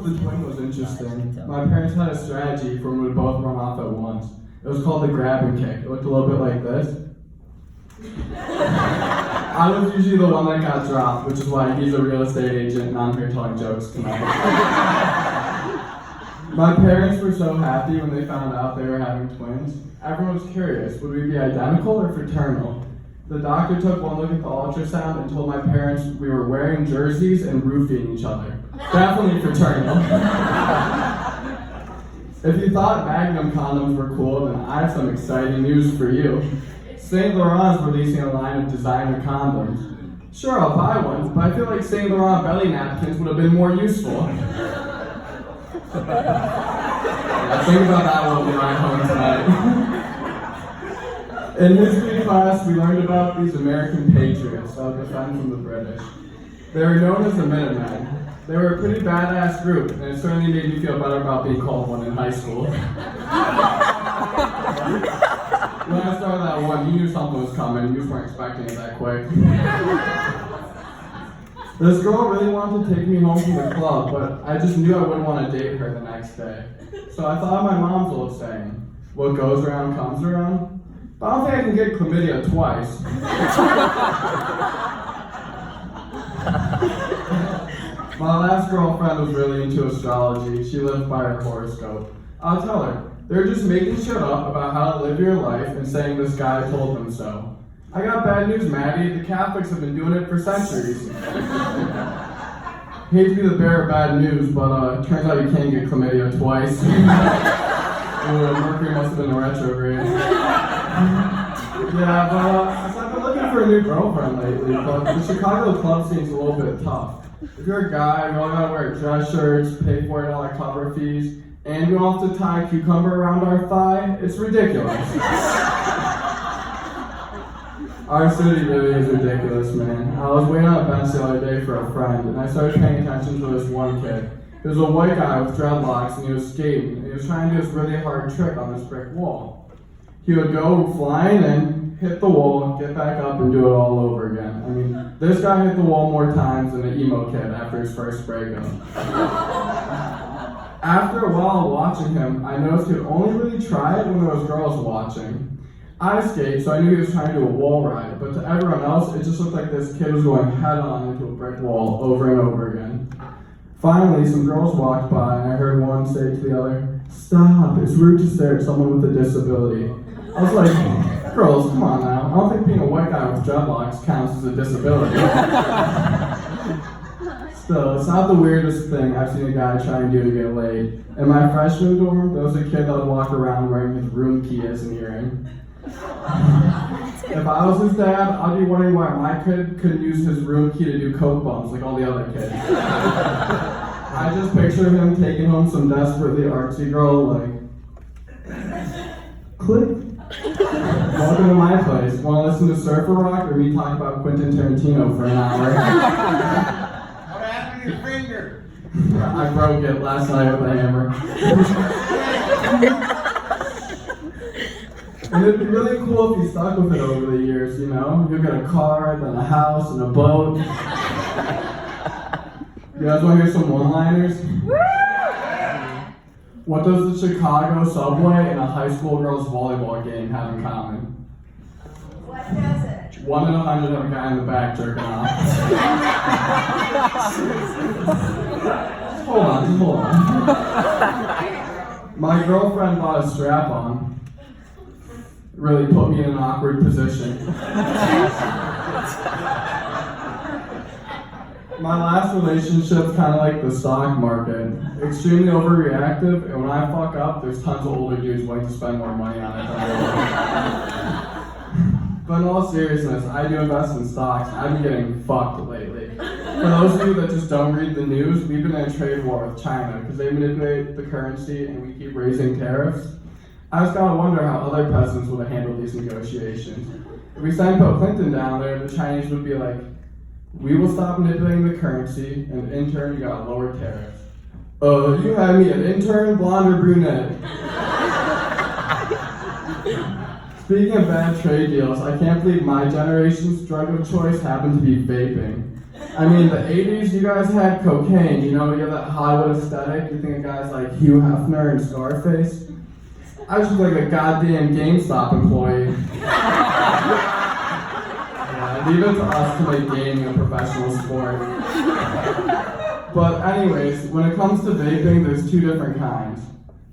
with the twin was interesting. My parents had a strategy for when we would both run off at once. It was called the grab and kick. It looked a little bit like this. I was usually the one that got dropped, which is why he's a real estate agent and I'm here telling jokes tonight. My parents were so happy when they found out they were having twins. Everyone was curious, would we be identical or fraternal? The doctor took one look at the ultrasound and told my parents we were wearing jerseys and roofing each other. Definitely fraternal. If you thought Magnum condoms were cool, then I have some exciting news for you. Saint Laurent is releasing a line of designer condoms. Sure, I'll buy one, but I feel like Saint Laurent belly napkins would have been more useful. Think about that one when we ride home tonight. In history class, we learned about these American patriots that would defend from the British. They were known as the Minutemen. They were a pretty badass group, and it certainly made me feel better about being called one in high school. When I started that one, you knew something was coming. You just weren't expecting it that quick. This girl really wanted to take me home from the club, but I just knew I wouldn't want to date her the next day. So I thought of my mom's old saying, what goes around comes around. But I don't think I can get chlamydia twice. My last girlfriend was really into astrology. She lived by her horoscope. I'll tell her, they're just making shit up about how to live your life and saying this guy told them so. I got bad news, Maddie. The Catholics have been doing it for centuries. Hate to be the bearer of bad news, but it turns out you can't get chlamydia twice. Mercury must have been a retrograde. Yeah, but I've been looking for a new girlfriend lately, but the Chicago club scene's a little bit tough. If you're a guy, you all gotta wear dress shirts, pay $40 cover fees, and you all have to tie a cucumber around our thigh. It's ridiculous. Our city really is ridiculous, man. I was waiting on a bench the other day for a friend, and I started paying attention to this one kid. He was a white guy with dreadlocks, and he was skating, and he was trying to do this really hard trick on this brick wall. He would go flying in, hit the wall, get back up, and do it all over again. I mean, this guy hit the wall more times than an emo kid after his first breakup. After a while watching him, I noticed he would only really try it when there was girls watching. I skate, so I knew he was trying to do a wall ride, but to everyone else, it just looked like this kid was going head-on into a brick wall over and over again. Finally, some girls walked by, and I heard one say to the other, "Stop, it's rude to stare at someone with a disability." I was like, girls, come on now. I don't think being a white guy with dreadlocks counts as a disability. Still, it's not the weirdest thing I've seen a guy try and do to get laid. In my freshman dorm, there was a kid that would walk around wearing his room key as an earring. If I was his dad, I'd be wondering why my kid couldn't use his room key to do coke bombs like all the other kids. I just picture him taking home some desperately artsy girl, like, click. Welcome to my place. Want to listen to Surfer Rock or me talk about Quentin Tarantino for an hour? What happened to your finger? I broke it last night with a hammer. And it'd be really cool if you stuck with it over the years, you know? You'll get a car, then a house, and a boat. You guys want to hear some one-liners? What does the Chicago subway and a high school girls volleyball game have in common? What does it? 1 in 100 have a guy in the back jerking off. Hold on. My girlfriend bought a strap-on. Really put me in an awkward position. My last relationship's kind of like the stock market. Extremely overreactive, and when I fuck up, there's tons of older dudes willing to spend more money on it than I will. But in all seriousness, I do invest in stocks, and I've been getting fucked lately. For those of you that just don't read the news, we've been in a trade war with China because they manipulate the currency and we keep raising tariffs. I just gotta wonder how other presidents would have handled these negotiations. If we sent Bill Clinton down there, the Chinese would be like, we will stop manipulating the currency, and in turn, you gotta lower tariffs. You had me an intern, blonde or brunette? Speaking of bad trade deals, I can't believe my generation's drug of choice happened to be vaping. I mean, the 80s, you guys had cocaine. You know, you have that Hollywood aesthetic. You think of guys like Hugh Hefner and Scarface. I was just like a goddamn GameStop employee. Yeah, leave it to us to make gaming a professional sport. But anyways, when it comes to vaping, there's two different kinds.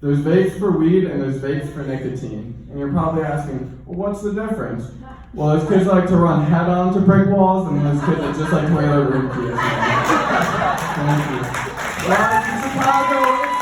There's vapes for weed and there's vapes for nicotine. And you're probably asking, well, what's the difference? Well, there's kids that like to run head on to brick walls, and there's kids that just like to wear their room keys. Thank you. Well, in Chicago,